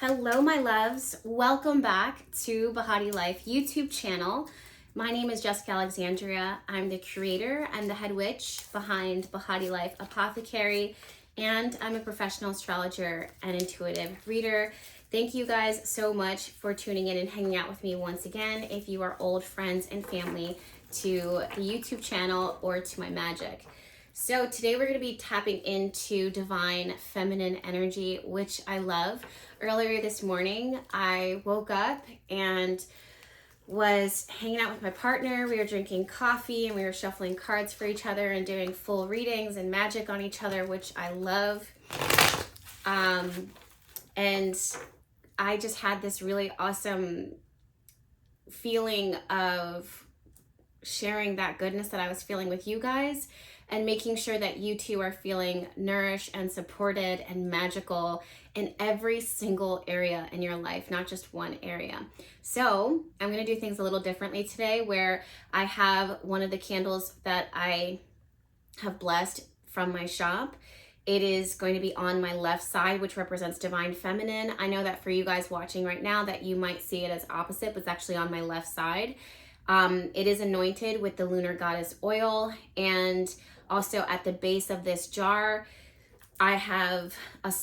Hello, my loves. Welcome back to BehatiLife YouTube channel. My name is Alexandria. I'm the creator and the head witch behind BehatiLife Apothecary, and I'm a professional astrologer and intuitive reader. Thank you guys so much for tuning in and hanging out with me once again. If you are old friends and family to the YouTube channel or to my Magick. So today we're going to be tapping into divine feminine energy, which I love. Earlier this morning, I woke up and was hanging out with my partner. We were drinking coffee and we were shuffling cards for each other and doing full readings and magic on each other, which I love. And I just had this really awesome feeling of sharing that goodness that I was feeling with you guys and making sure that you too are feeling nourished and supported and magical in every single area in your life, not just one area. So I'm gonna do things a little differently today, where I have one of the candles that I have blessed from my shop. It is going to be on my left side, which represents divine feminine. I know that for you guys watching right now that you might see it as opposite, but it's actually on my left side. It is anointed with the lunar goddess oil, and also at the base of this jar, I have a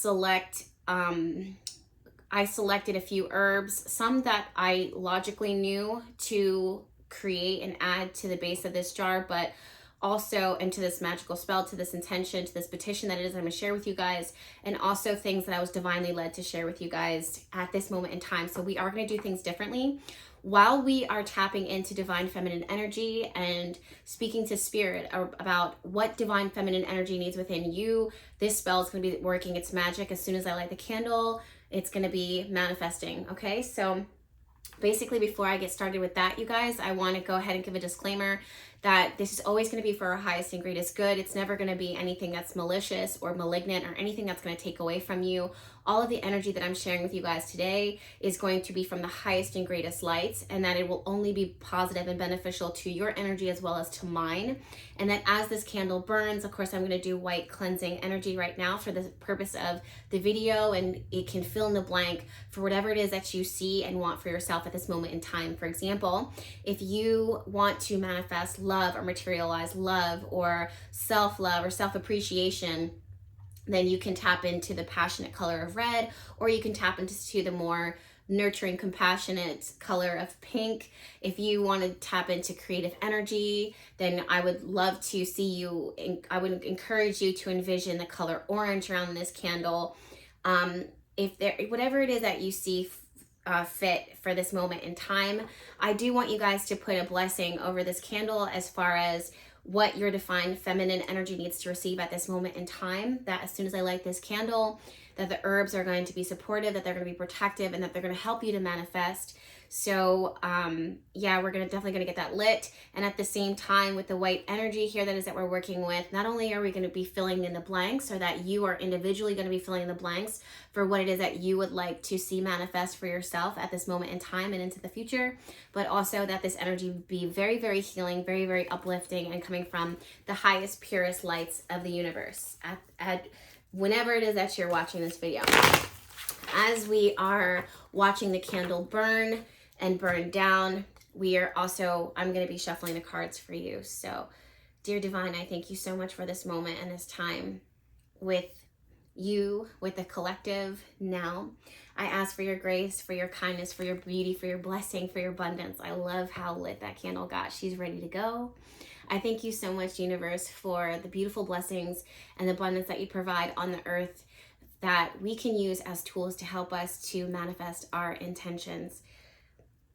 I selected a few herbs, some that I logically knew to create and add to the base of this jar, but also into this magical spell, to this intention, to this petition that it is I'm gonna share with you guys, and also things that I was divinely led to share with you guys at this moment in time. So we are gonna do things differently. While we are tapping into divine feminine energy and speaking to spirit about what divine feminine energy needs within you, this spell is going to be working its magic. As soon as I light the candle, it's going to be manifesting. Okay, so basically before I get started with that, you guys, I want to go ahead and give a disclaimer that this is always going to be for our highest and greatest good. It's never going to be anything that's malicious or malignant or anything that's going to take away from you. All of the energy that I'm sharing with you guys today is going to be from the highest and greatest lights, and that it will only be positive and beneficial to your energy as well as to mine. And that as this candle burns, of course, I'm going to do white cleansing energy right now for the purpose of the video, and it can fill in the blank for whatever it is that you see and want for yourself at this moment in time. For example, if you want to manifest love or materialize love or self-love or self-appreciation, then you can tap into the passionate color of red, or you can tap into the more nurturing, compassionate color of pink. If you want to tap into creative energy, then I would love to see you, I would encourage you to envision the color orange around this candle. Whatever it is that you see fit for this moment in time, I do want you guys to put a blessing over this candle as far as what your divine feminine energy needs to receive at this moment in time. That as soon as I light this candle, that the herbs are going to be supportive, that they're going to be protective, and that they're going to help you to manifest. So yeah, we're definitely going to get that lit. And at the same time, with the white energy here that we're working with, not only are we going to be filling in the blanks, or that you are individually going to be filling in the blanks for what it is that you would like to see manifest for yourself at this moment in time and into the future, but also that this energy would be very, very healing, very, very uplifting, and coming from the highest, purest lights of the universe at whenever it is that you're watching this video. As we are watching the candle burn and burn down, I'm going to be shuffling the cards for you. So, dear divine, I thank you so much for this moment and this time with you, with the collective now. I ask for your grace, for your kindness, for your beauty, for your blessing, for your abundance. I love how lit that candle got. She's ready to go. I thank you so much, universe, for the beautiful blessings and the abundance that you provide on the earth that we can use as tools to help us to manifest our intentions.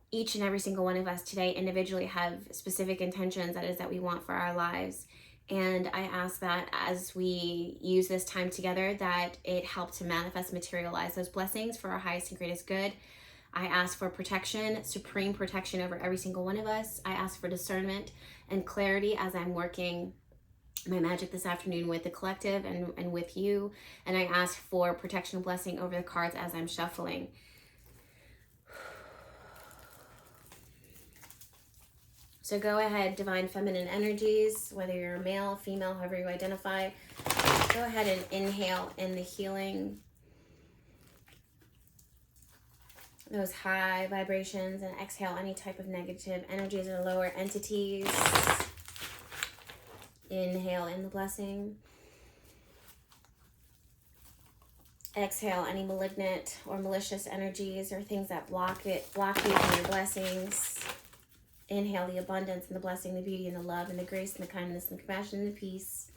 Each and every single one of us today individually have specific intentions that we want for our lives. And I ask that as we use this time together, that it help to manifest, materialize those blessings for our highest and greatest good. I ask for protection, supreme protection over every single one of us. I ask for discernment and clarity as I'm working my magic this afternoon with the collective and with you. And I ask for protection and blessing over the cards as I'm shuffling. So go ahead, divine feminine energies, whether you're male, female, however you identify, go ahead and inhale in the healing those high vibrations, and exhale any type of negative energies or lower entities. Inhale in the blessing. Exhale any malignant or malicious energies or things that block you from your blessings. Inhale the abundance and the blessing, the beauty and the love and the grace and the kindness and the compassion and the peace.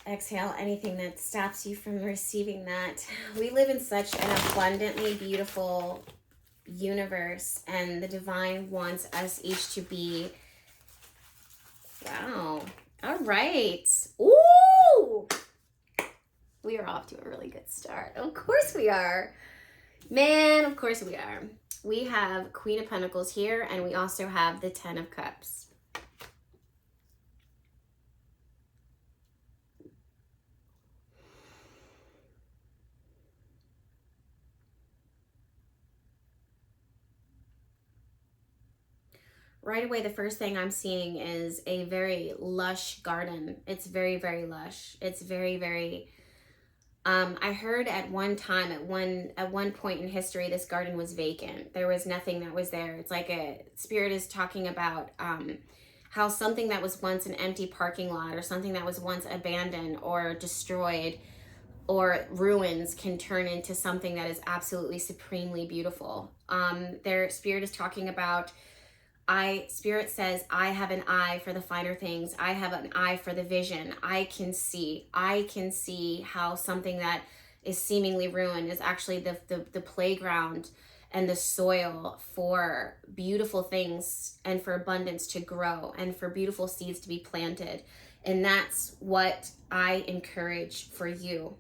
Exhale anything that stops you from receiving that. We live in such an abundantly beautiful universe, and the divine wants us each to be. Wow. All right. Ooh! We are off to a really good start. Of course we are. Man, of course we are. We have Queen of Pentacles here, and we also have the Ten of Cups. Right away, the first thing I'm seeing is a very lush garden. It's very, very lush. It's very, very... I heard at one time, at one point in history, this garden was vacant. There was nothing that was there. It's like a spirit is talking about how something that was once an empty parking lot or something that was once abandoned or destroyed or ruins can turn into something that is absolutely supremely beautiful. Their spirit is talking about... Spirit says, I have an eye for the finer things. I have an eye for the vision. I can see how something that is seemingly ruined is actually the playground and the soil for beautiful things and for abundance to grow and for beautiful seeds to be planted. And that's what I encourage for you.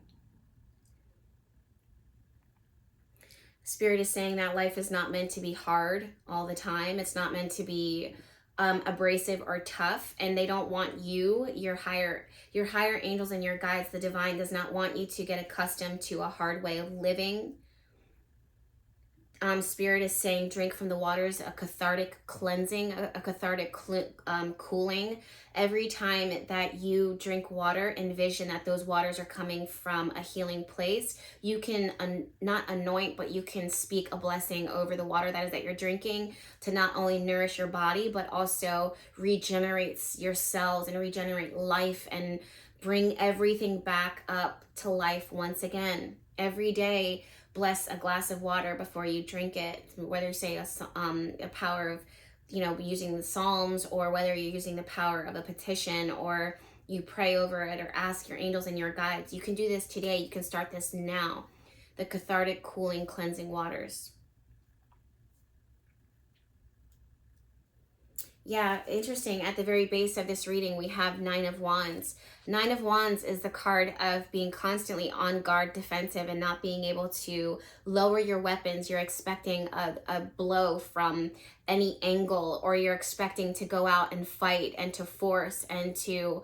Spirit is saying that life is not meant to be hard all the time. It's not meant to be abrasive or tough, and they don't want you, your higher angels and your guides, the divine, does not want you to get accustomed to a hard way of living. Spirit is saying drink from the waters, a cathartic cleansing, a cathartic cooling. Every time that you drink water, envision that those waters are coming from a healing place. You can not anoint, but you can speak a blessing over the water that you're drinking to not only nourish your body, but also regenerates your cells and regenerate life and bring everything back up to life once again. Every day, bless a glass of water before you drink it, whether you say a power of, using the Psalms, or whether you're using the power of a petition, or you pray over it or ask your angels and your guides. You can do this today. You can start this now. The cathartic, cooling, cleansing waters. Yeah, interesting. At the very base of this reading, we have Nine of Wands. Nine of Wands is the card of being constantly on guard, defensive, and not being able to lower your weapons. You're expecting a blow from any angle, or you're expecting to go out and fight and to force and to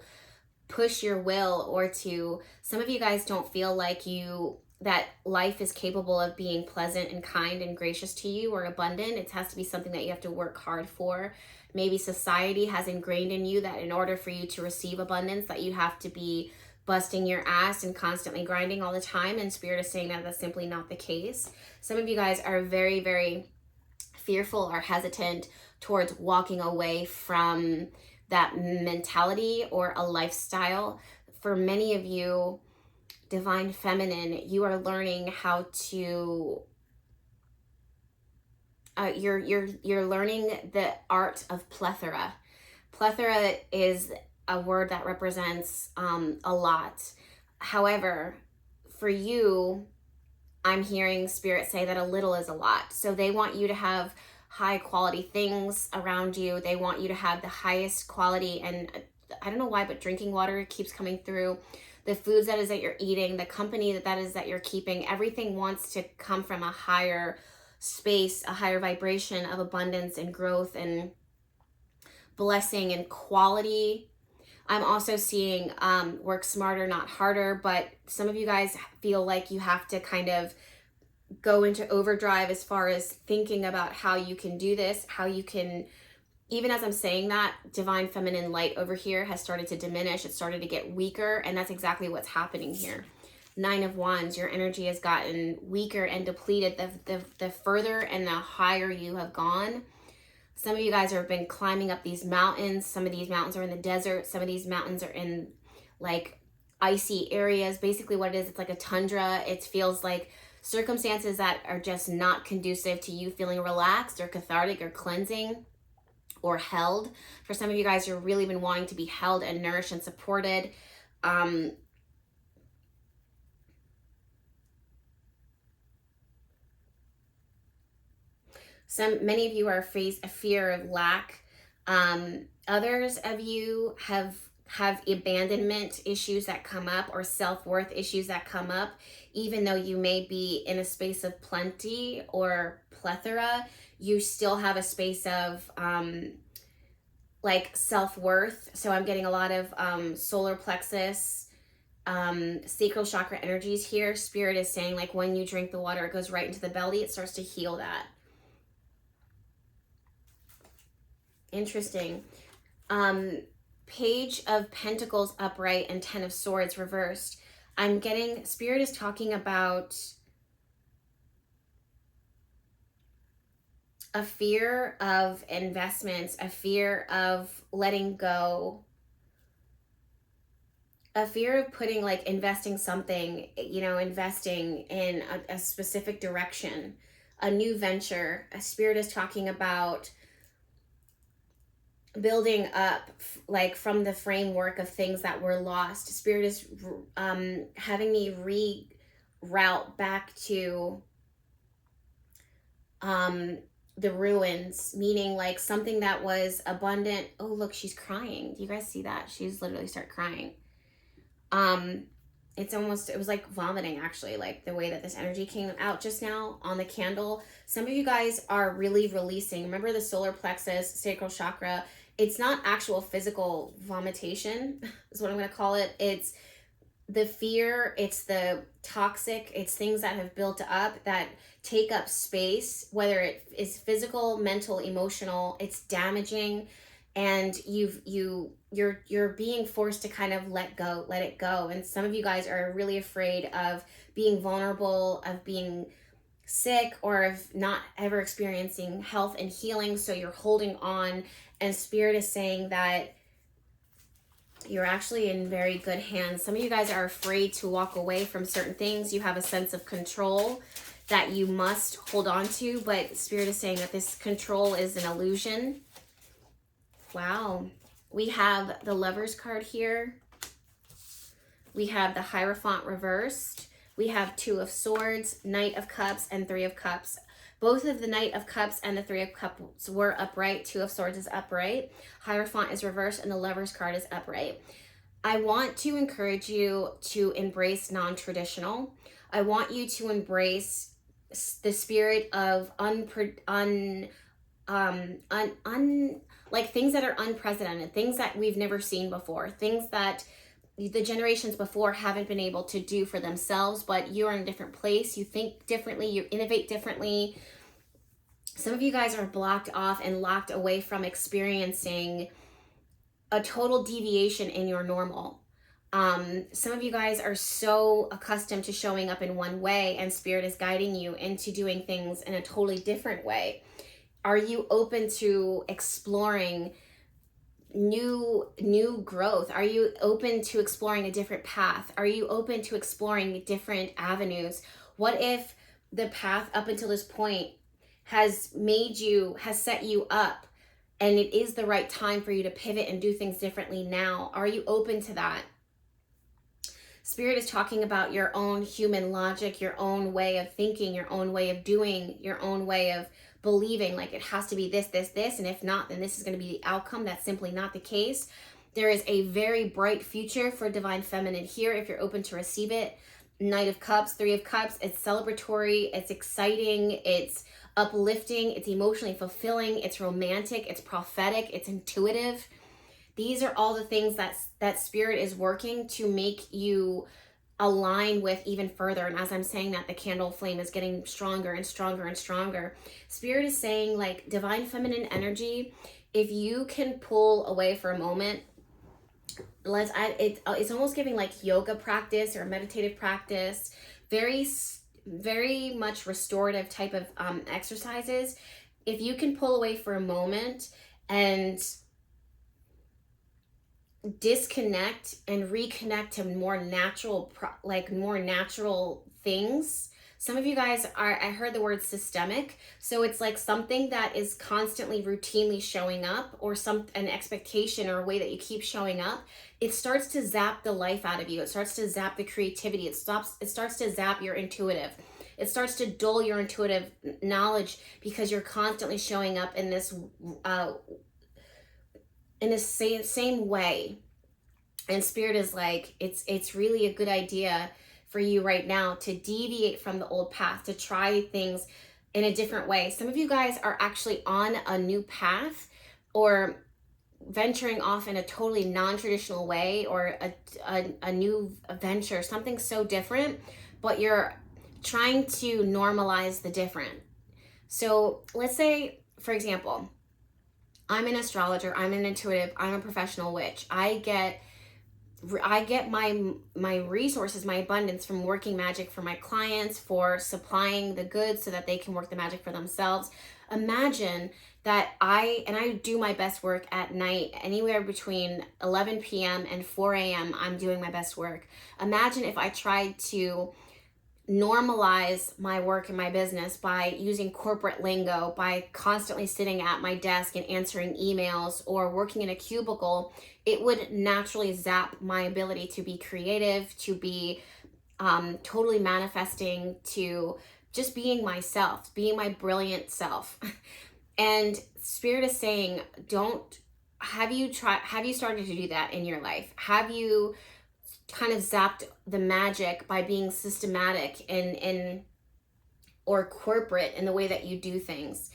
push your will, or to... Some of you guys don't feel like that life is capable of being pleasant and kind and gracious to you or abundant. It has to be something that you have to work hard for. Maybe society has ingrained in you that in order for you to receive abundance, that you have to be busting your ass and constantly grinding all the time. And Spirit is saying that that's simply not the case. Some of you guys are very, very fearful or hesitant towards walking away from that mentality or a lifestyle. For many of you, Divine Feminine, you are learning how to... You're learning the art of plethora. Plethora is a word that represents a lot. However, for you, I'm hearing Spirit say that a little is a lot. So they want you to have high quality things around you. They want you to have the highest quality, and I don't know why, but drinking water keeps coming through. The foods that you're eating, the company that you're keeping, everything wants to come from a higher space, a higher vibration of abundance and growth and blessing and quality. I'm also seeing work smarter, not harder, but some of you guys feel like you have to kind of go into overdrive as far as thinking about how you can do this, how you can... Even as I'm saying that, Divine Feminine light over here has started to diminish. It started to get weaker, and that's exactly what's happening here. Nine of Wands, your energy has gotten weaker and depleted the further and the higher you have gone. Some of you guys have been climbing up these mountains. Some of these mountains are in the desert. Some of these mountains are in like icy areas. Basically what it is, it's like a tundra. It feels like circumstances that are just not conducive to you feeling relaxed or cathartic or cleansing or held. For some of you guys, you've really been wanting to be held and nourished and supported. Many of you are face a fear of lack. Others of you have abandonment issues that come up, or self-worth issues that come up, even though you may be in a space of plenty or plethora. You still have a space of like self-worth. So I'm getting a lot of solar plexus, sacral chakra energies here. Spirit is saying, like, when you drink the water, it goes right into the belly. It starts to heal that. Interesting. Page of Pentacles upright and Ten of Swords reversed. I'm getting, Spirit is talking about a fear of investments, a fear of letting go, a fear of putting, like, investing something, you know, investing in a specific direction, a new venture. A Spirit is talking about building up, like, from the framework of things that were lost. Spirit is having me reroute back to the ruins, meaning like something that was abundant. Oh, look, she's crying. Do you guys see that? She's literally start crying. It's almost, it was like vomiting, actually, like the way that this energy came out just now on the candle. Some of you guys are really releasing. Remember the solar plexus, sacral chakra. It's not actual physical vomitation is what I'm going to call it. It's the fear, it's the toxic, it's things that have built up that take up space, whether it is physical, mental, emotional. It's damaging, and you're being forced to kind of let it go. And some of you guys are really afraid of being vulnerable, of being sick, or of not ever experiencing health and healing, so you're holding on. And Spirit is saying that you're actually in very good hands. Some of you guys are afraid to walk away from certain things. You have a sense of control that you must hold on to, but Spirit is saying that this control is an illusion. Wow. We have the Lovers card here. We have the Hierophant reversed. We have Two of Swords, Knight of Cups, and Three of Cups. Both of the Knight of Cups and the Three of Cups were upright. Two of Swords is upright. Hierophant is reversed, and the Lovers card is upright. I want to encourage you to embrace non-traditional. I want you to embrace the spirit of like things that are unprecedented, things that we've never seen before, things that the generations before haven't been able to do for themselves, but you're in a different place. You think differently, you innovate differently. Some of you guys are blocked off and locked away from experiencing a total deviation in your normal. Some of you guys are so accustomed to showing up in one way, and Spirit is guiding you into doing things in a totally different way. Are you open to exploring new growth? Are you open to exploring a different path? Are you open to exploring different avenues? What if the path up until this point has set you up, and it is the right time for you to pivot and do things differently now? Are you open to that? Spirit is talking about your own human logic, your own way of thinking, your own way of doing, your own way of believing, like it has to be this, and if not, then this is going to be the outcome. That's simply not the case. There is a very bright future for Divine Feminine here if you're open to receive it. Knight of Cups, Three of Cups, it's celebratory, it's exciting, it's uplifting, it's emotionally fulfilling, it's romantic, it's prophetic, it's intuitive. These are all the things that Spirit is working to make you align with even further. And as I'm saying that, the candle flame is getting stronger and stronger and stronger. Spirit is saying, like, Divine Feminine energy, if you can pull away for a moment It's almost giving like yoga practice or meditative practice, very much restorative type of exercises. If you can pull away for a moment and disconnect and reconnect to more natural, more natural things. Some of you guys are, I heard the word systemic. So it's like something that is constantly routinely showing up, or an expectation or a way that you keep showing up. It starts to zap the life out of you. It starts to zap the creativity. It starts to zap your intuitive. It starts to dull your intuitive knowledge because you're constantly showing up in this same way. And Spirit is like, it's really a good idea for you right now to deviate from the old path, to try things in a different way. Some of you guys are actually on a new path, or venturing off in a totally non-traditional way, or a new venture, something so different, but you're trying to normalize the different. So let's say, for example, I'm an astrologer, I'm an intuitive, I'm a professional witch. I get my resources, my abundance from working magic for my clients, for supplying the goods so that they can work the magic for themselves. Imagine that I do my best work at night, anywhere between 11 p.m. and 4 a.m. I'm doing my best work. Imagine if I tried to normalize my work and my business by using corporate lingo, by constantly sitting at my desk and answering emails or working in a cubicle. It would naturally zap my ability to be creative, to be totally manifesting, to just being myself, being my brilliant self. And Spirit is saying, have you started to do that in your life? Have you kind of zapped the magic by being systematic and or corporate in the way that you do things?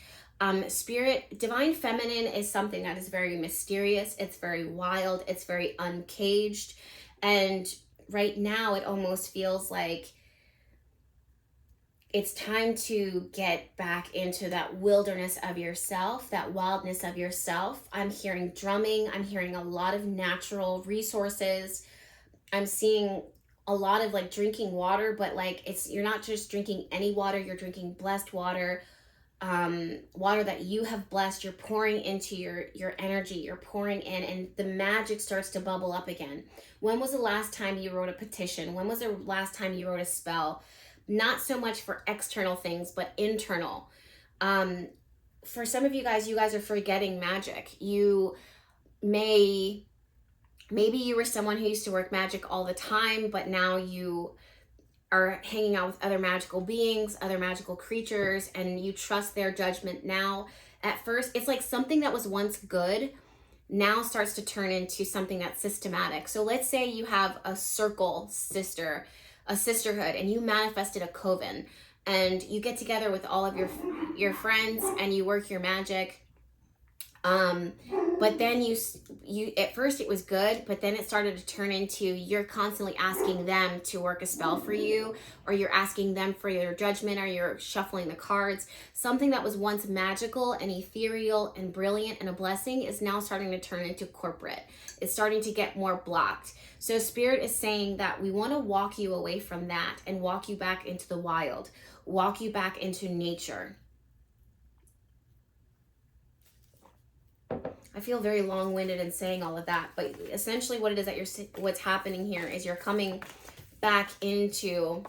Spirit, divine feminine is something that is very mysterious. It's very wild. It's very uncaged. And right now it almost feels like it's time to get back into that wilderness of yourself, that wildness of yourself. I'm hearing drumming. I'm hearing a lot of natural resources. I'm seeing a lot of like drinking water, but like you're not just drinking any water, you're drinking blessed water, water that you have blessed. You're pouring into your energy, you're pouring in, and the magic starts to bubble up again. When was the last time you wrote a petition? When was the last time you wrote a spell? Not so much for external things, but internal. For some of you guys are forgetting magic. Maybe you were someone who used to work magic all the time, but now you are hanging out with other magical beings, other magical creatures, and you trust their judgment now. At first, it's like something that was once good now starts to turn into something that's systematic. So let's say you have a sisterhood, and you manifested a coven, and you get together with all of your friends and you work your magic. But then you at first it was good, but then it started to turn into you're constantly asking them to work a spell for you, or you're asking them for your judgment, or you're shuffling the cards. Something that was once magical and ethereal and brilliant and a blessing is now starting to turn into corporate. It's starting to get more blocked. So Spirit is saying that we want to walk you away from that and walk you back into the wild, walk you back into nature. I feel very long-winded in saying all of that, but essentially what it is that what's happening here is you're coming back into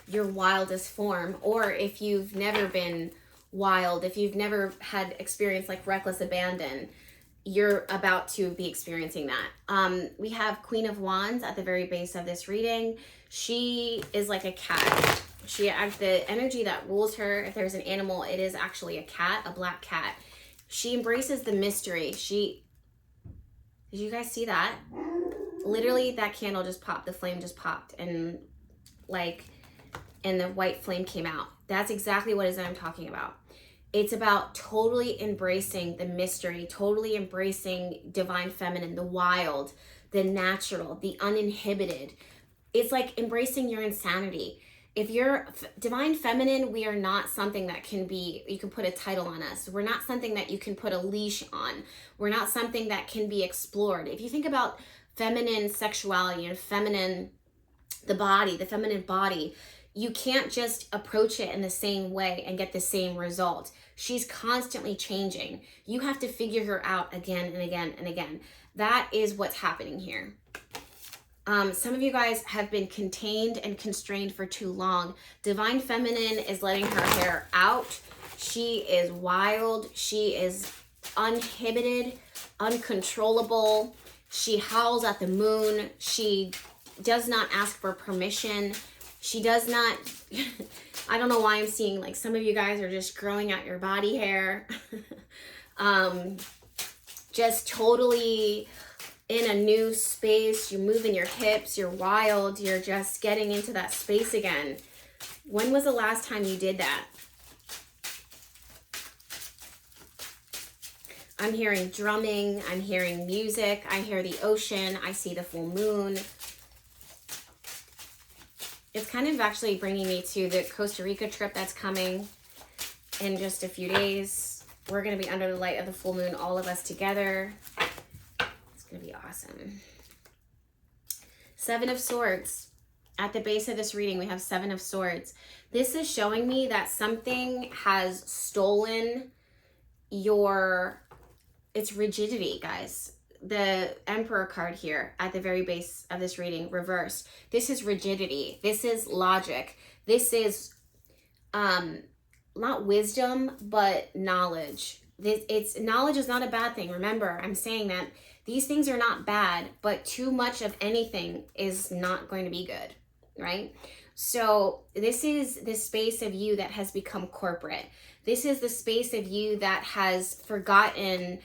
your wildest form. Or if you've never been wild, if you've never had experience like reckless abandon, you're about to be experiencing that. We have Queen of Wands at the very base of this reading. She is like a cat. The energy that rules her, if there's an animal, it is actually a cat, a black cat. She embraces the mystery. Did you guys see that? Literally, that candle just popped. The flame just popped, and the white flame came out. That's exactly what it is that I'm talking about. It's about totally embracing the mystery, totally embracing divine feminine, the wild, the natural, the uninhibited. It's like embracing your insanity. If you're divine feminine, we are not something that can be, you can put a title on us. We're not something that you can put a leash on. We're not something that can be explored. If you think about feminine sexuality and feminine, the body, the feminine body, you can't just approach it in the same way and get the same result. She's constantly changing. You have to figure her out again and again and again. That is what's happening here. Some of you guys have been contained and constrained for too long. Divine feminine is letting her hair out. She is wild. She is uninhibited, uncontrollable. She howls at the moon. She does not ask for permission. She does not, I don't know why I'm seeing like some of you guys are just growing out your body hair. Just totally in a new space. You're moving your hips, you're wild, you're just getting into that space again. When was the last time you did that? I'm hearing drumming, I'm hearing music, I hear the ocean, I see the full moon. It's kind of actually bringing me to the Costa Rica trip that's coming in just a few days. We're going to be under the light of the full moon, all of us together. It's going to be awesome. Seven of Swords. At the base of this reading, we have Seven of Swords. This is showing me that something has stolen its rigidity, guys. The Emperor card here at the very base of this reading, reversed. This is rigidity. This is logic. This is not wisdom, but knowledge. Knowledge is not a bad thing. Remember, I'm saying that these things are not bad, but too much of anything is not going to be good, right? So this is the space of you that has become corporate. This is the space of you that has forgotten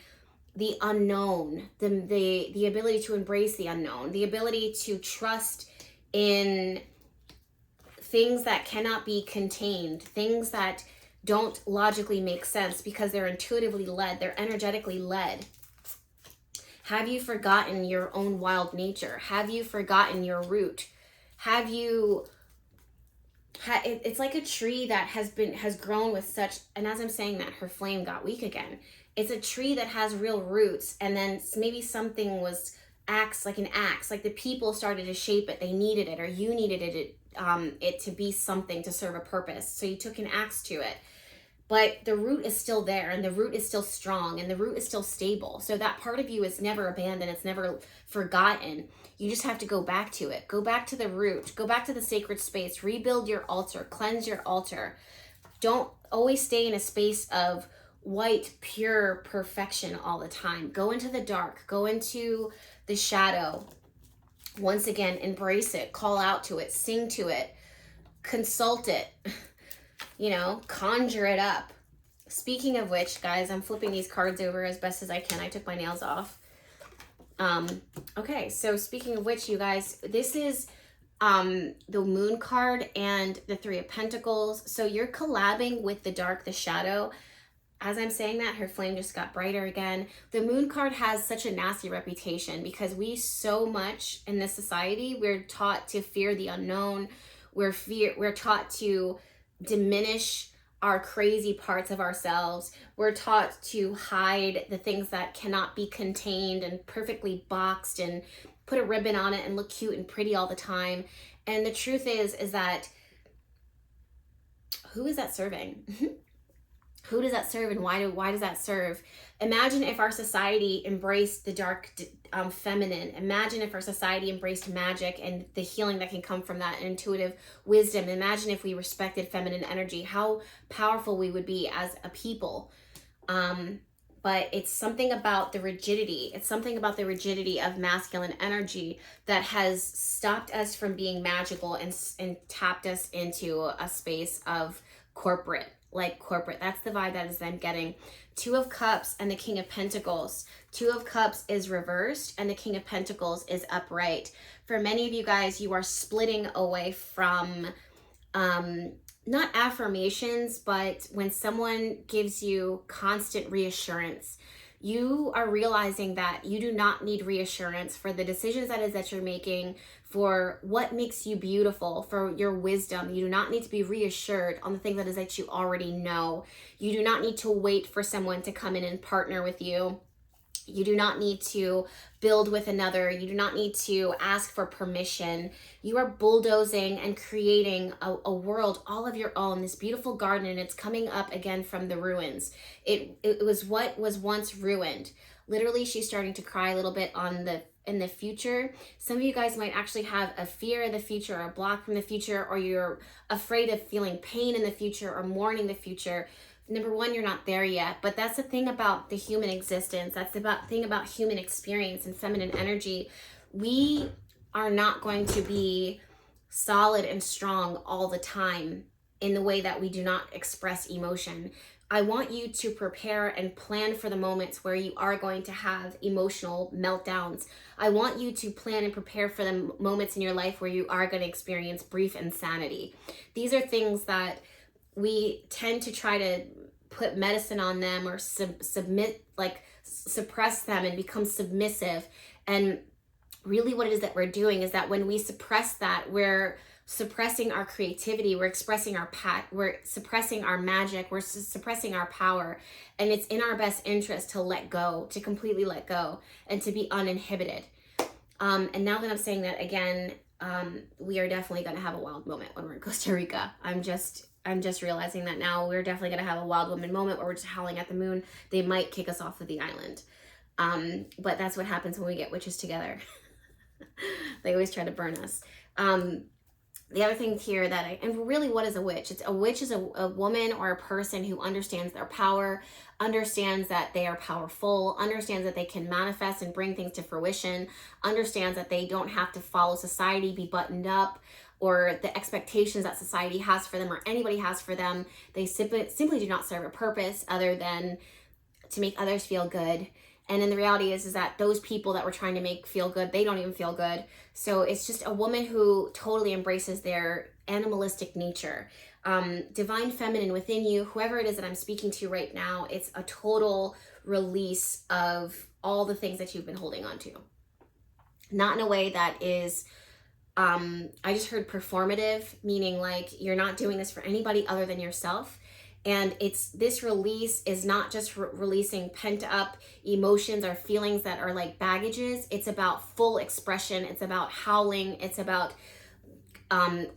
the unknown, the ability to embrace the unknown, the ability to trust in things that cannot be contained, things that don't logically make sense because they're intuitively led, they're energetically led. Have you forgotten your own wild nature? Have you forgotten your root? It's like a tree that has grown with such, and as I'm saying that, her flame got weak again. It's a tree that has real roots, and then maybe something was like an axe, like the people started to shape it. They needed it, or you needed it to be something, to serve a purpose. So you took an axe to it. But the root is still there, and the root is still strong, and the root is still stable. So that part of you is never abandoned. It's never forgotten. You just have to go back to it. Go back to the root. Go back to the sacred space. Rebuild your altar. Cleanse your altar. Don't always stay in a space of white, pure perfection all the time. Go into the dark. Go into the shadow. Once again, embrace it. Call out to it. Sing to it. Consult it. Conjure it up. Speaking of which, guys, I'm flipping these cards over as best as I can. I took my nails off. Okay, so speaking of which, you guys, this is the Moon card and the Three of Pentacles. So you're collabing with the dark, the shadow. As I'm saying that, her flame just got brighter again. The Moon card has such a nasty reputation because we so much in this society, we're taught to fear the unknown. We're taught to diminish our crazy parts of ourselves. We're taught to hide the things that cannot be contained and perfectly boxed and put a ribbon on it and look cute and pretty all the time. And the truth is that who is that serving? Who does that serve, and why does that serve? Imagine if our society embraced the dark feminine. Imagine if our society embraced magic and the healing that can come from that, and intuitive wisdom. Imagine if we respected feminine energy, how powerful we would be as a people. But it's something about the rigidity. It's something about the rigidity of masculine energy that has stopped us from being magical and tapped us into a space of corporate. That's the vibe that is I'm getting. Two of Cups and the King of Pentacles. Two of Cups is reversed and the King of Pentacles is upright. For many of you guys, you are splitting away from not affirmations, but when someone gives you constant reassurance, You are realizing that you do not need reassurance for the decisions that you're making, for what makes you beautiful, for your wisdom. You do not need to be reassured on the things that you already know. You do not need to wait for someone to come in and partner with you. You do not need to build with another. You do not need to ask for permission. You are bulldozing and creating a world all of your own, this beautiful garden, and it's coming up again from the ruins. It was what was once ruined. Literally, she's starting to cry a little bit in the future. Some of you guys might actually have a fear of the future, or a block from the future, or you're afraid of feeling pain in the future or mourning the future. Number one, you're not there yet, but that's the thing about the human existence. That's the thing about human experience and feminine energy. We are not going to be solid and strong all the time in the way that we do not express emotion. I want you to prepare and plan for the moments where you are going to have emotional meltdowns. I want you to plan and prepare for the moments in your life where you are going to experience brief insanity. These are things that we tend to try to put medicine on them, or suppress them and become submissive. And really what it is that we're doing is that when we suppress that, we're suppressing our creativity, we're expressing we're suppressing our magic, we're suppressing our power. And it's in our best interest to let go, to completely let go, and to be uninhibited. And now that I'm saying that again, we are definitely going to have a wild moment when we're in Costa Rica. I'm just realizing that now. We're definitely going to have a wild woman moment where we're just howling at the moon. They might kick us off of the island. But that's what happens when we get witches together. They always try to burn us. The other thing here and really, what is a witch? A witch is a woman or a person who understands their power, understands that they are powerful, understands that they can manifest and bring things to fruition, understands that they don't have to follow society, be buttoned up, or the expectations that society has for them or anybody has for them. They simply do not serve a purpose other than to make others feel good. And then the reality is that those people that we're trying to make feel good, they don't even feel good. So it's just a woman who totally embraces their animalistic nature. Divine feminine within you, whoever it is that I'm speaking to right now, it's a total release of all the things that you've been holding on to. Not in a way that is, I just heard performative, meaning like you're not doing this for anybody other than yourself. And this release is not just releasing pent up emotions or feelings that are like baggages. It's about full expression. It's about howling. It's about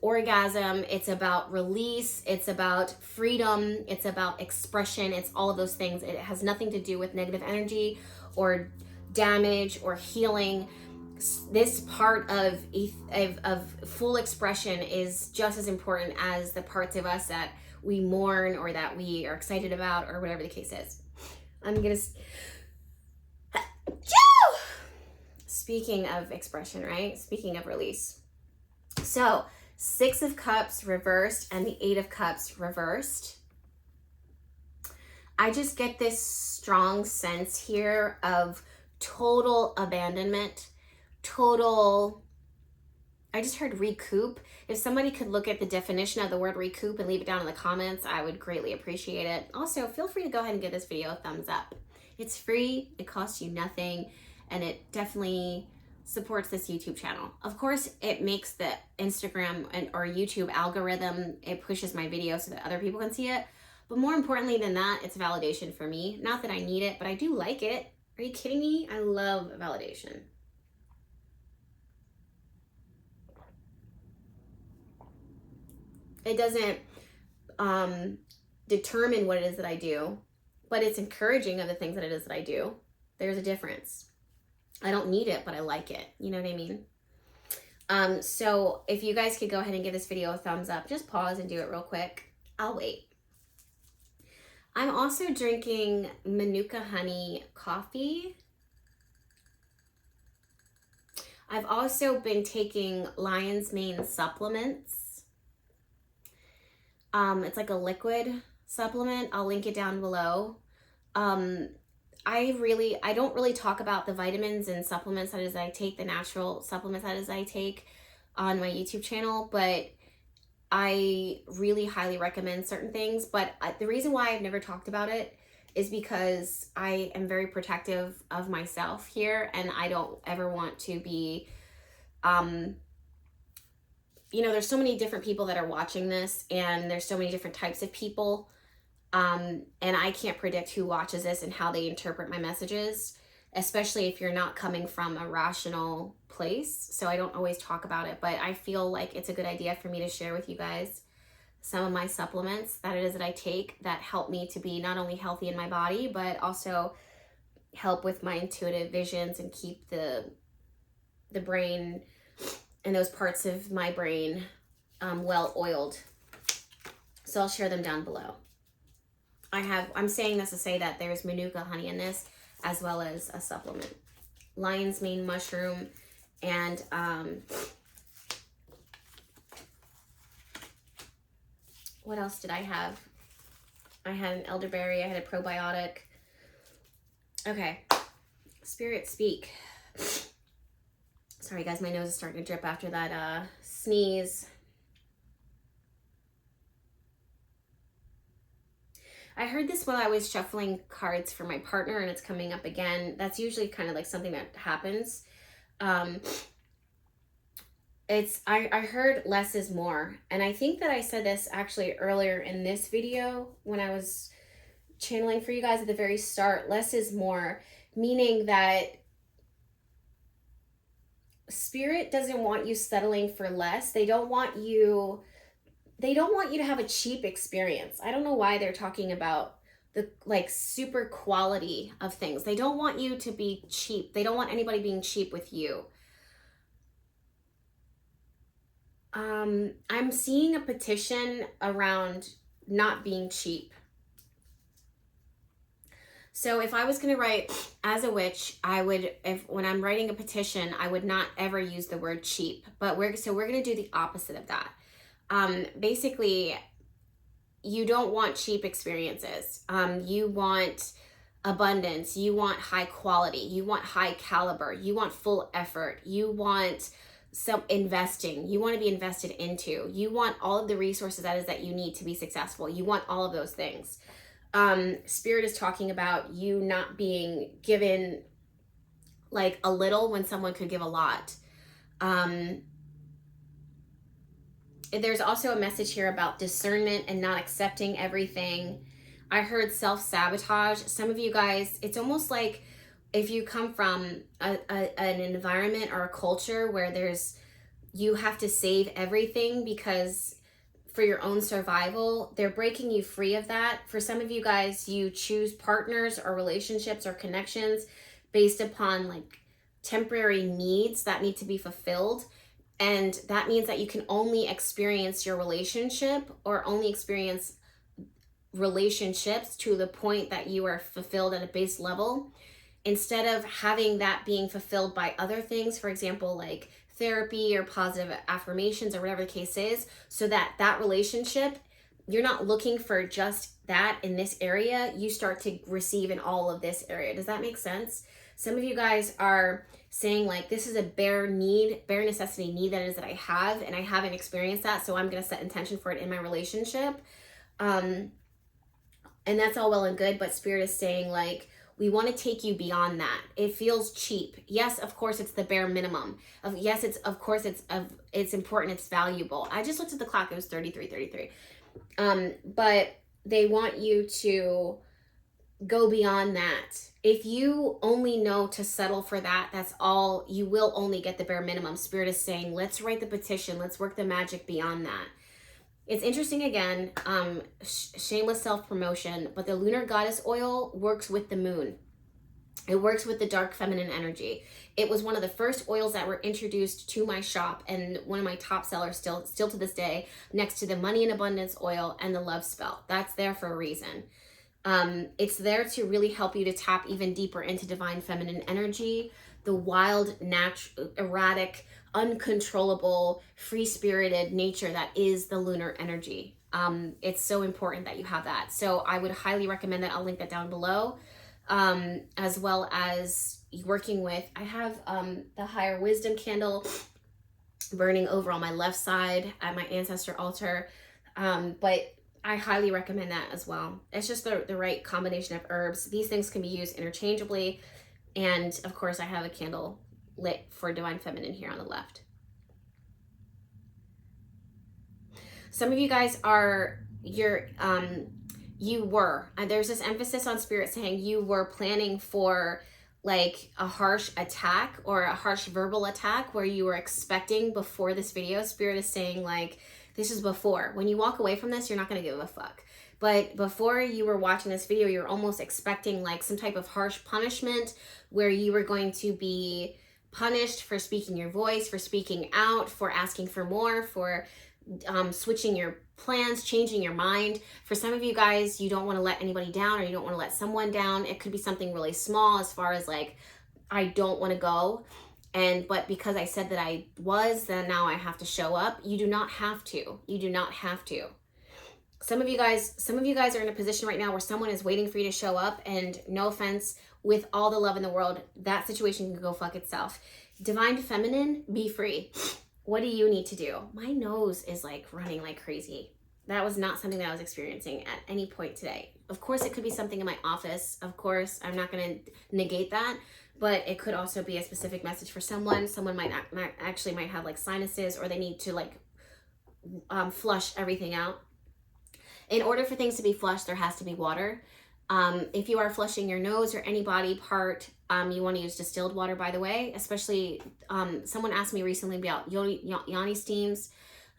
orgasm. It's about release. It's about freedom. It's about expression. It's all of those things. It has nothing to do with negative energy or damage or healing. This part of full expression is just as important as the parts of us that we mourn or that we are excited about, or whatever the case is. Speaking of expression, right? Speaking of release. So 6 of Cups reversed and the 8 of Cups reversed. I just get this strong sense here of total abandonment, I just heard recoup. If somebody could look at the definition of the word recoup and leave it down in the comments, I would greatly appreciate it. Also, feel free to go ahead and give this video a thumbs up. It's free, it costs you nothing, and it definitely supports this YouTube channel. Of course, it makes the Instagram or YouTube algorithm, it pushes my video so that other people can see it. But more importantly than that, it's validation for me. Not that I need it, but I do like it. Are you kidding me? I love validation. It doesn't determine what it is that I do, but it's encouraging of the things that it is that I do. There's a difference. I don't need it, but I like it. You know what I mean? So if you guys could go ahead and give this video a thumbs up, just pause and do it real quick. I'll wait. I'm also drinking Manuka honey coffee. I've also been taking lion's mane supplements. It's like a liquid supplement. I'll link it down below. I don't really talk about the vitamins and supplements that is I take, the natural supplements that is I take on my YouTube channel, but I really highly recommend certain things. But the reason why I've never talked about it is because I am very protective of myself here, and I don't ever want to be, you know, there's so many different people that are watching this, and there's so many different types of people, and I can't predict who watches this and how they interpret my messages, especially if you're not coming from a rational place. So I don't always talk about it, but I feel like it's a good idea for me to share with you guys some of my supplements that it is that I take that help me to be not only healthy in my body, but also help with my intuitive visions and keep the brain and those parts of my brain well oiled. So I'll share them down below. I'm saying this to say that there's Manuka honey in this, as well as a supplement. Lion's mane mushroom, and what else did I have? I had an elderberry, I had a probiotic. Okay, Spirit speak. Sorry guys, my nose is starting to drip after that sneeze. I heard this while I was shuffling cards for my partner, and it's coming up again. That's usually kind of like something that happens. I heard less is more. And I think that I said this actually earlier in this video when I was channeling for you guys at the very start. Less is more, meaning that Spirit doesn't want you settling for less. They don't want you to have a cheap experience. I don't know why they're talking about the like super quality of things. They don't want you to be cheap. They don't want anybody being cheap with you. I'm seeing a petition around not being cheap. So if I was going to write as a witch, I would, when I'm writing a petition, I would not ever use the word cheap. But we're going to do the opposite of that. Basically, you don't want cheap experiences. You want abundance. You want high quality. You want high caliber. You want full effort. You want some investing. You want to be invested into. You want all of the resources that you need to be successful. You want all of those things. Spirit is talking about you not being given like a little when someone could give a lot. There's also a message here about discernment and not accepting everything. I heard self-sabotage. Some of you guys, it's almost like if you come from an environment or a culture where you have to save everything because for your own survival, they're breaking you free of that. For some of you guys, you choose partners or relationships or connections based upon like temporary needs that need to be fulfilled. And that means that you can only experience your relationship or only experience relationships to the point that you are fulfilled at a base level, instead of having that being fulfilled by other things, for example, like therapy or positive affirmations or whatever the case is, so that relationship, you're not looking for just that in this area, you start to receive in all of this area. Does that make sense? Some of you guys are saying like, this is a bare necessity need that is that I have, and I haven't experienced that, so I'm going to set intention for it in my relationship. And that's all well and good, but Spirit is saying like, we want to take you beyond that. It feels cheap. Yes, of course, it's the bare minimum. Yes, it's important, it's valuable. I just looked at the clock, it was 33. But they want you to go beyond that. If you only know to settle for that, that's all, you will only get the bare minimum. Spirit is saying, let's write the petition. Let's work the magic beyond that. It's interesting again, shameless self-promotion, but the lunar goddess oil works with the moon. It works with the dark feminine energy. It was one of the first oils that were introduced to my shop, and one of my top sellers still to this day, next to the money and abundance oil and the love spell. That's there for a reason. It's there to really help you to tap even deeper into divine feminine energy, the wild, natural, erratic, uncontrollable, free-spirited nature that is the lunar energy. It's so important that you have that. So I would highly recommend that. I'll link that down below. As well as working with, I have the higher wisdom candle burning over on my left side at my ancestor altar. But I highly recommend that as well. It's just the right combination of herbs. These things can be used interchangeably. And of course, I have a candle lit for Divine Feminine here on the left. Some of you guys are, there's this emphasis on Spirit saying you were planning for like a harsh attack or a harsh verbal attack where you were expecting before this video. Spirit is saying like, this is before. When you walk away from this, you're not going to give a fuck. But before you were watching this video, you're almost expecting like some type of harsh punishment where you were going to be punished for speaking your voice, for speaking out, for asking for more, for switching your plans, changing your mind. For some of you guys, you don't want to let anybody down, or you don't want to let someone down. It could be something really small as far as like, I don't want to go. But because I said that I was, then now I have to show up. You do not have to. You do not have to. Some of you guys are in a position right now where someone is waiting for you to show up, and no offense, with all the love in the world, that situation can go fuck itself. Divine Feminine, be free. What do you need to do? My nose is like running like crazy. That was not something that I was experiencing at any point today. Of course, it could be something in my office. Of course, I'm not going to negate that, but it could also be a specific message for someone. Someone might have like sinuses, or they need to like flush everything out. In order for things to be flushed, there has to be water. If you are flushing your nose or any body part, you want to use distilled water, by the way. Especially, someone asked me recently about yoni steams.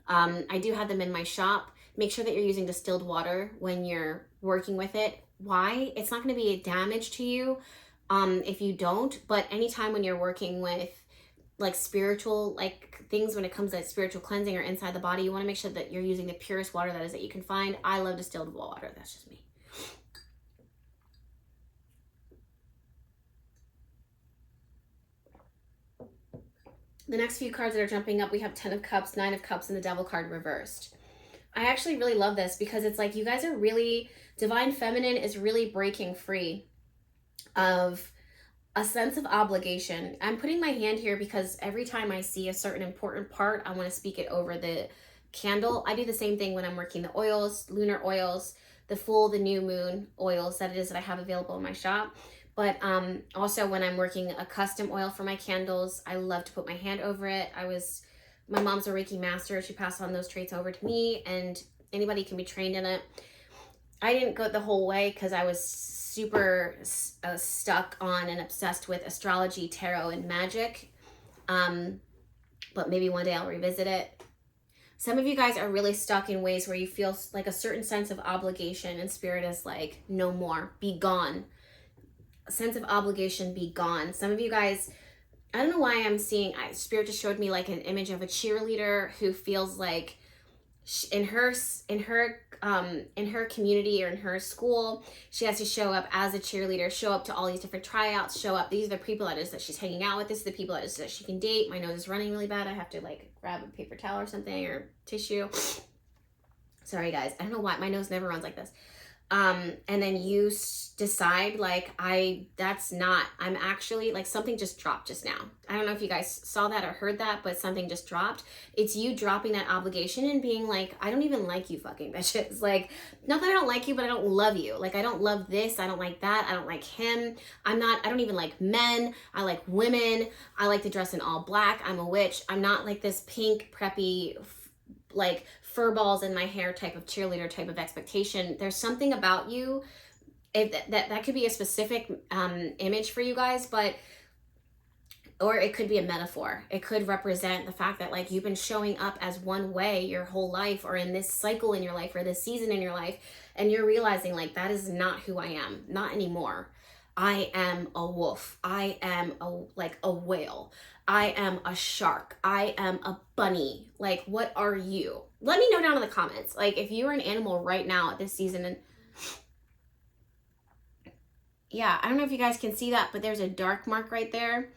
I do have them in my shop. Make sure that you're using distilled water when you're working with it. Why? It's not going to be a damage to you if you don't. But anytime when you're working with like spiritual like things, when it comes to spiritual cleansing or inside the body, you want to make sure that you're using the purest water that you can find. I love distilled water. That's just me. The next few cards that are jumping up, we have 10 of Cups, 9 of Cups, and the Devil card reversed. I actually really love this because it's like you guys are really, Divine Feminine is really breaking free of a sense of obligation. I'm putting my hand here because every time I see a certain important part, I want to speak it over the candle. I do the same thing when I'm working the oils, lunar oils, the full, the new moon oils that I have available in my shop. But also when I'm working a custom oil for my candles, I love to put my hand over it. My mom's a Reiki master. She passed on those traits over to me, and anybody can be trained in it. I didn't go the whole way because I was super stuck on and obsessed with astrology, tarot, and magic. But maybe one day I'll revisit it. Some of you guys are really stuck in ways where you feel like a certain sense of obligation, and Spirit is like, no more, be gone. A sense of obligation, be gone. Some of you guys, I don't know why I'm seeing, Spirit just showed me like an image of a cheerleader who feels like in her community or in her school, she has to show up as a cheerleader, show up to all these different tryouts, show up. These are the people that she's hanging out with. This is the people that she can date. My nose is running really bad. I have to like grab a paper towel or something, or tissue. Sorry guys, I don't know why my nose never runs like this. And then you decide like, I'm actually like, something just dropped just now. I don't know if you guys saw that or heard that, but something just dropped. It's you dropping that obligation and being like, I don't even like you fucking bitches. Like, not that I don't like you, but I don't love you. Like, I don't love this. I don't like that. I don't like him. I don't even like men. I like women. I like to dress in all black. I'm a witch. I'm not like this pink, preppy, like fur balls in my hair type of cheerleader type of expectation. There's something about you that could be a specific image for you guys, or it could be a metaphor. It could represent the fact that like you've been showing up as one way your whole life, or in this cycle in your life, or this season in your life, and you're realizing like, that is not who I am, not anymore. I am a wolf. I am a whale. I am a shark. I am a bunny. Like, what are you? Let me know down in the comments. Like, if you are an animal right now at this season, and yeah, I don't know if you guys can see that, but there's a dark mark right there.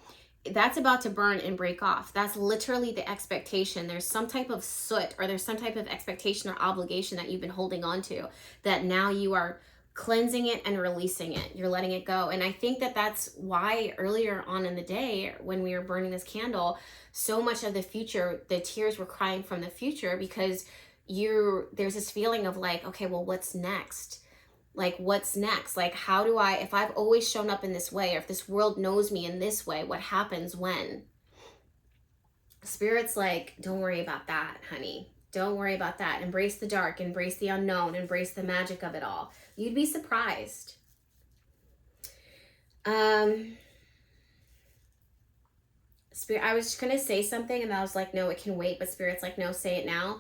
That's about to burn and break off. That's literally the expectation. There's some type of soot, or there's some type of expectation or obligation that you've been holding on to, that now you are cleansing it and releasing it. You're letting it go. And I think that that's why earlier on in the day, when we were burning this candle, so much of the future, the tears were crying from the future, because there's this feeling of like, okay, well, what's next? Like, what's next? Like, how do I, if I've always shown up in this way, or if this world knows me in this way, what happens when? Spirit's like, don't worry about that, honey. Don't worry about that. Embrace the dark, embrace the unknown, embrace the magic of it all. You'd be surprised. Spirit, I was going to say something and I was like, no, it can wait. But Spirit's like, no, say it now.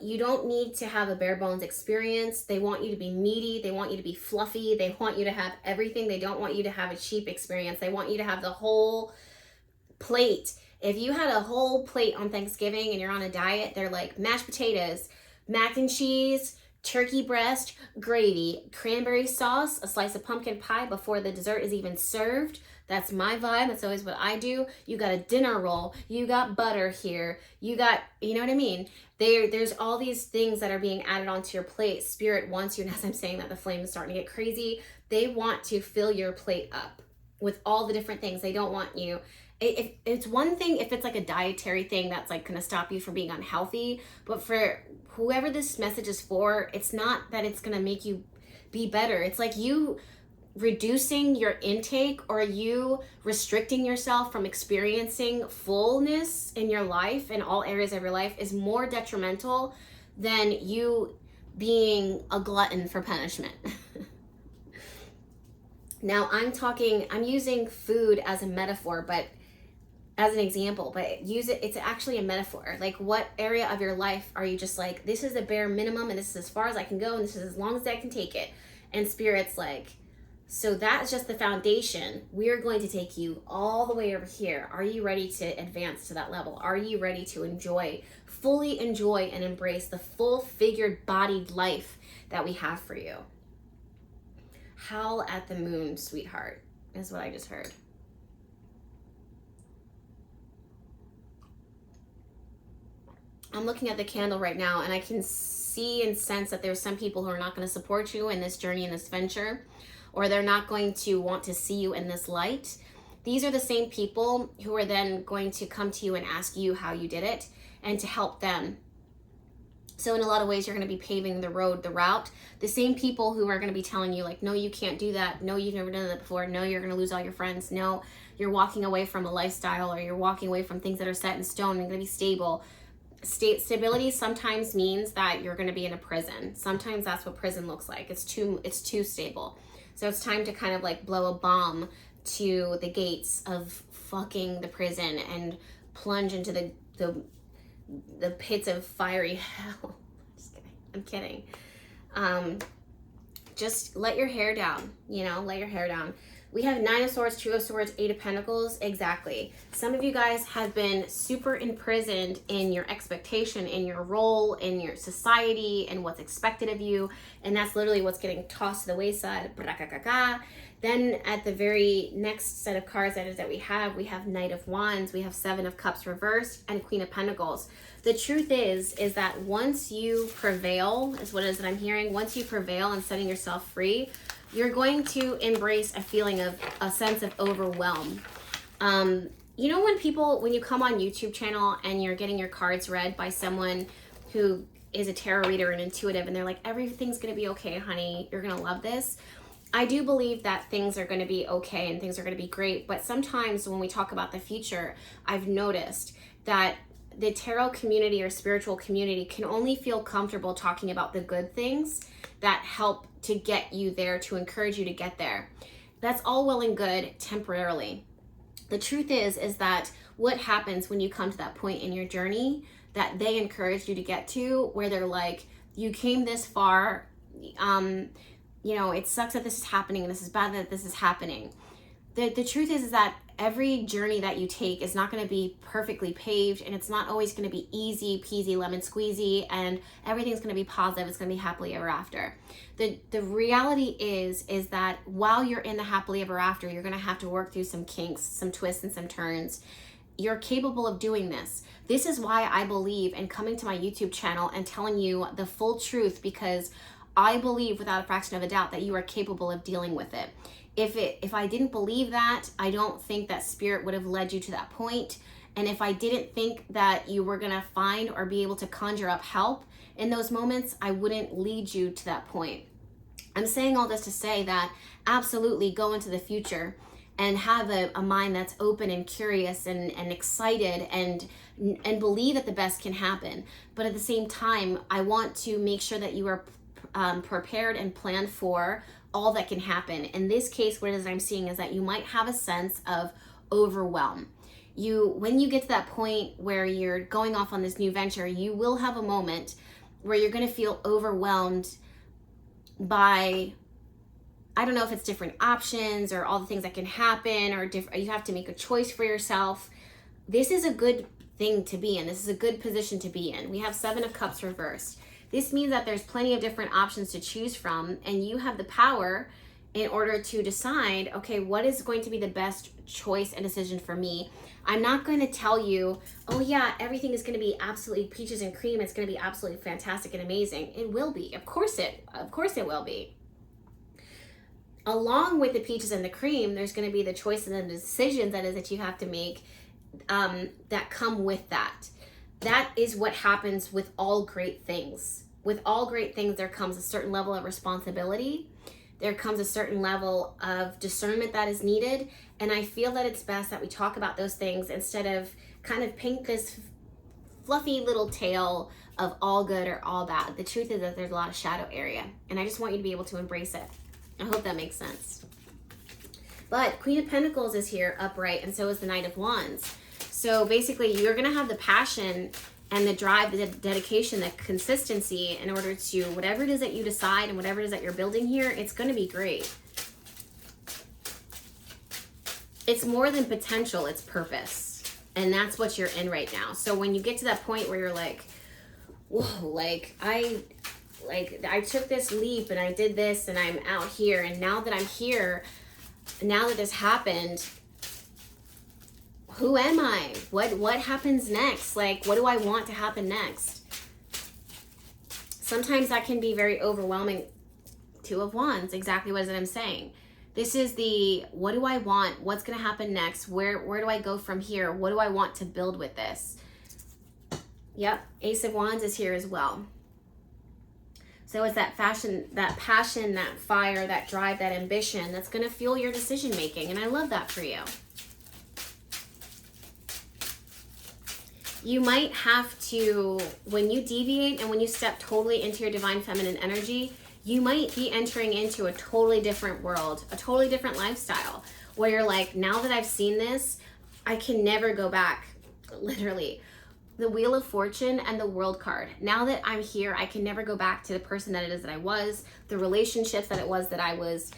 You don't need to have a bare bones experience. They want you to be meaty. They want you to be fluffy. They want you to have everything. They don't want you to have a cheap experience. They want you to have the whole plate. If you had a whole plate on Thanksgiving and you're on a diet, they're like mashed potatoes, mac and cheese, turkey breast, gravy, cranberry sauce, a slice of pumpkin pie before the dessert is even served. That's my vibe. That's always what I do. You got a dinner roll. You got butter here. You got, you know what I mean? There's all these things that are being added onto your plate. Spirit wants you, and as I'm saying that, the flame is starting to get crazy. They want to fill your plate up with all the different things. They don't want you. It's one thing if it's like a dietary thing that's like going to stop you from being unhealthy, but for whoever this message is for, it's not that it's going to make you be better. It's like you reducing your intake or you restricting yourself from experiencing fullness in your life, in all areas of your life, is more detrimental than you being a glutton for punishment. Now I'm using food as a metaphor, but as an example, but it's actually a metaphor. Like, what area of your life are you just like, this is the bare minimum and this is as far as I can go and this is as long as I can take it? And Spirit's like, so that's just the foundation. We're going to take you all the way over here. Are you ready to advance to that level? Are you ready to fully enjoy and embrace the full figured bodied life that we have for you? Howl at the moon, sweetheart, is what I just heard. I'm looking at the candle right now and I can see and sense that there's some people who are not going to support you in this journey, in this venture, or they're not going to want to see you in this light. These are the same people who are then going to come to you and ask you how you did it and to help them. So in a lot of ways, you're going to be paving the route. The same people who are going to be telling you like, no, you can't do that. No, you've never done that before. No, you're going to lose all your friends. No, you're walking away from a lifestyle, or you're walking away from things that are set in stone and going to be stable. Stability sometimes means that you're going to be in a prison. Sometimes that's what prison looks like. It's too stable. So it's time to kind of like blow a bomb to the gates of fucking the prison and plunge into the pits of fiery hell. Just kidding. I'm kidding. Just let your hair down, let your hair down. We have 9 of Swords, 2 of Swords, 8 of Pentacles. Exactly. Some of you guys have been super imprisoned in your expectation, in your role, in your society, and what's expected of you. And that's literally what's getting tossed to the wayside. Then at the very next set of cards that we have Knight of Wands, we have 7 of Cups reversed, and Queen of Pentacles. The truth is that once you prevail, is what it is that I'm hearing, once you prevail in setting yourself free, you're going to embrace a feeling of a sense of overwhelm. When you come on YouTube channel and you're getting your cards read by someone who is a tarot reader and intuitive, and they're like, everything's going to be okay, honey. You're going to love this. I do believe that things are going to be okay and things are going to be great. But sometimes when we talk about the future, I've noticed that the tarot community or spiritual community can only feel comfortable talking about the good things that help to get you there, to encourage you to get there. That's all well and good temporarily. The truth is that what happens when you come to that point in your journey that they encourage you to get to, where they're like, you came this far, it sucks that this is happening and this is bad that this is happening. The truth is that every journey that you take is not going to be perfectly paved, and it's not always going to be easy peasy lemon squeezy and everything's going to be positive. It's going to be happily ever after. The reality is that while you're in the happily ever after, you're going to have to work through some kinks, some twists and some turns. You're capable of doing this. This is why I believe in coming to my YouTube channel and telling you the full truth, because I believe without a fraction of a doubt that you are capable of dealing with it. If I didn't believe that, I don't think that Spirit would have led you to that point. And if I didn't think that you were going to find or be able to conjure up help in those moments, I wouldn't lead you to that point. I'm saying all this to say that absolutely go into the future and have a mind that's open and curious and excited and believe that the best can happen. But at the same time, I want to make sure that you are prepared and planned for all that can happen. In this case, what it is I'm seeing is that you might have a sense of overwhelm. When you get to that point where you're going off on this new venture, you will have a moment where you're going to feel overwhelmed by, I don't know if it's different options or all the things that can happen, or you have to make a choice for yourself. This is a good thing to be in. This is a good position to be in. We have 7 of Cups reversed. This means that there's plenty of different options to choose from, and you have the power in order to decide, okay, what is going to be the best choice and decision for me? I'm not going to tell you, oh yeah, everything is going to be absolutely peaches and cream. It's going to be absolutely fantastic and amazing. It will be. Of course it will be. Along with the peaches and the cream, there's going to be the choices and the decisions that you have to make that come with that. That is what happens with all great things. With all great things, there comes a certain level of responsibility. There comes a certain level of discernment that is needed. And I feel that it's best that we talk about those things instead of kind of paint this fluffy little tale of all good or all bad. The truth is that there's a lot of shadow area. And I just want you to be able to embrace it. I hope that makes sense. But Queen of Pentacles is here upright, and so is the Knight of Wands. So basically, you're going to have the passion and the drive, the dedication, the consistency in order to whatever it is that you decide and whatever it is that you're building here, it's going to be great. It's more than potential, it's purpose. And that's what you're in right now. So when you get to that point where you're like, whoa, I took this leap and I did this and I'm out here, and now that I'm here, now that this happened, who am I? What happens next? Like, what do I want to happen next? Sometimes that can be very overwhelming. 2 of Wands, exactly what is it I'm saying. This is the, what do I want? What's going to happen next? Where do I go from here? What do I want to build with this? Yep, Ace of Wands is here as well. So it's that passion, that fire, that drive, that ambition that's going to fuel your decision making. And I love that for you. You might have to, when you deviate and when you step totally into your divine feminine energy, you might be entering into a totally different world, a totally different lifestyle, where you're like, now that I've seen this, I can never go back, literally. The Wheel of Fortune and the World card. Now that I'm here, I can never go back to the person that it is that I was, the relationships that it was that I was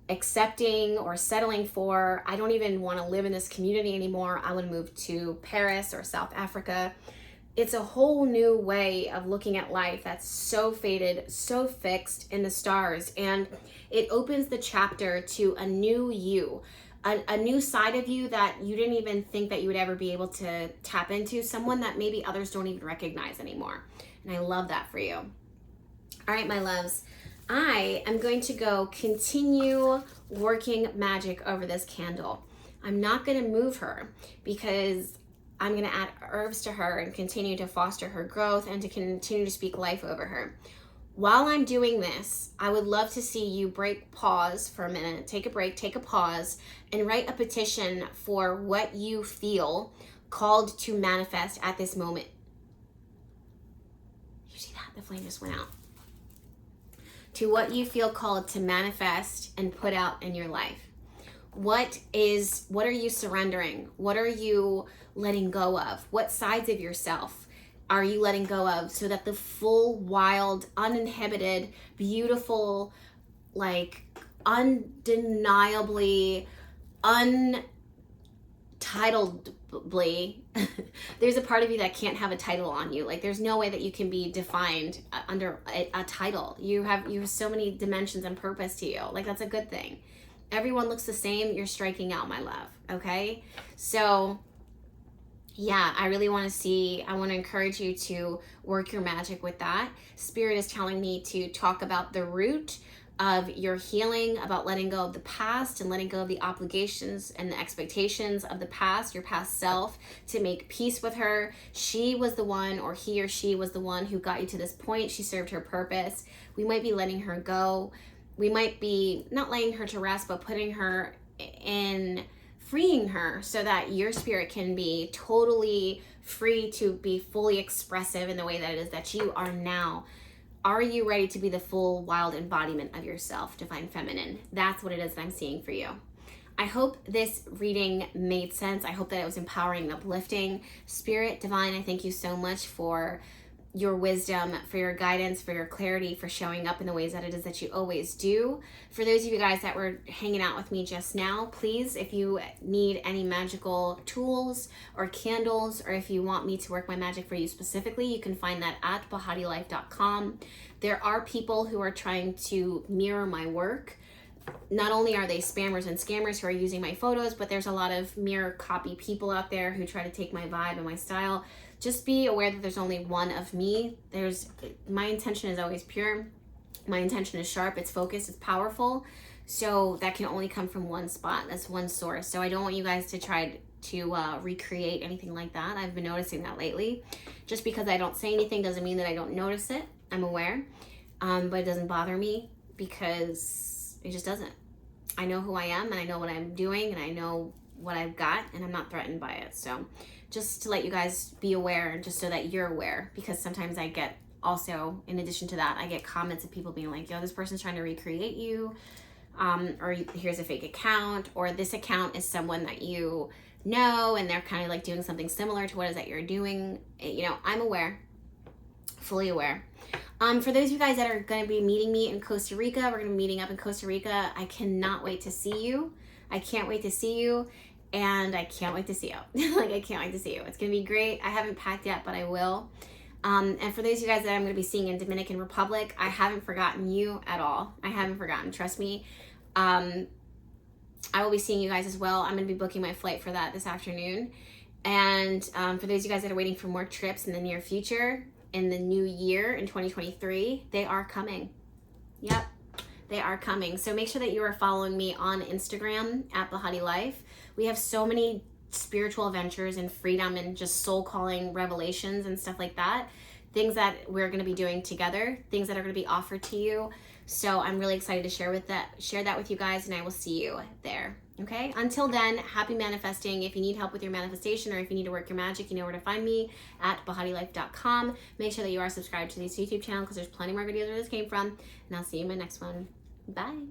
accepting or settling for. I don't even want to live in this community anymore. I would move to Paris or South Africa. It's a whole new way of looking at life that's so faded, so fixed in the stars. And it opens the chapter to a new you, a new side of you that you didn't even think that you would ever be able to tap into, someone that maybe others don't even recognize anymore. And I love that for you. All right, my loves. I am going to go continue working magic over this candle. I'm not going to move her because I'm going to add herbs to her and continue to foster her growth and to continue to speak life over her. While I'm doing this, I would love to see you pause for a minute, take a break, take a pause, and write a petition for what you feel called to manifest at this moment. You see that? The flame just went out. To what you feel called to manifest and put out in your life. What are you surrendering? What are you letting go of? What sides of yourself are you letting go of so that the full, wild, uninhibited, beautiful, like undeniably, untitledly, there's a part of you that can't have a title on you. Like there's no way that you can be defined under a title. You have so many dimensions and purpose to you. Like that's a good thing. Everyone looks the same. You're striking out, my love. Okay? So yeah, I really want to encourage you to work your magic with that. Spirit is telling me to talk about the root of your healing, about letting go of the past and letting go of the obligations and the expectations of the past, your past self, to make peace with her. She was the one, or he or she was the one who got you to this point. She served her purpose. We might be letting her go. We might be not laying her to rest, but putting her in, freeing her so that your spirit can be totally free to be fully expressive in the way that it is that you are now. Are you ready to be the full wild embodiment of yourself, divine feminine? That's what it is that I'm seeing for you. I hope this reading made sense. I hope that it was empowering and uplifting. Spirit, divine, I thank you so much for your wisdom, for your guidance, for your clarity, for showing up in the ways that it is that you always do. For those of you guys that were hanging out with me just now, please, if you need any magical tools or candles, or if you want me to work my magic for you specifically, you can find that at BehatiLife.com. There are people who are trying to mirror my work. Not only are they spammers and scammers who are using my photos, but there's a lot of mirror copy people out there who try to take my vibe and my style. Just be aware that there's only one of me. My intention is always pure. My intention is sharp, it's focused, it's powerful. So that can only come from one spot. That's one source. So I don't want you guys to try to recreate anything like that. I've been noticing that lately. Just because I don't say anything doesn't mean that I don't notice it. I'm aware. But it doesn't bother me because it just doesn't. I know who I am, and I know what I'm doing, and I know what I've got, and I'm not threatened by it. So just to let you guys be aware, just so that you're aware, because sometimes I get also, in addition to that, I get comments of people being like, yo, this person's trying to recreate you, or here's a fake account, or this account is someone that you know, and they're kind of like doing something similar to what it is that you're doing. You know, I'm aware, fully aware. For those of you guys that are going to be meeting me in Costa Rica, we're going to be meeting up in Costa Rica. I cannot wait to see you. I can't wait to see you. And I can't wait to see you. Like, I can't wait to see you. It's going to be great. I haven't packed yet, but I will. And for those of you guys that I'm going to be seeing in Dominican Republic, I haven't forgotten you at all. I haven't forgotten. Trust me. I will be seeing you guys as well. I'm going to be booking my flight for that this afternoon. And for those of you guys that are waiting for more trips in the near future, in the new year, in 2023, they are coming. Yep, they are coming. So make sure that you are following me on Instagram at BehatiLife. We have so many spiritual adventures and freedom and just soul calling revelations and stuff like that. Things that we're going to be doing together, things that are going to be offered to you. So I'm really excited to share that with you guys, and I will see you there. Okay, until then, happy manifesting. If you need help with your manifestation, or if you need to work your magic, you know where to find me at BehatiLife.com. Make sure that you are subscribed to this YouTube channel, because there's plenty more videos where this came from, and I'll see you in my next one. Bye.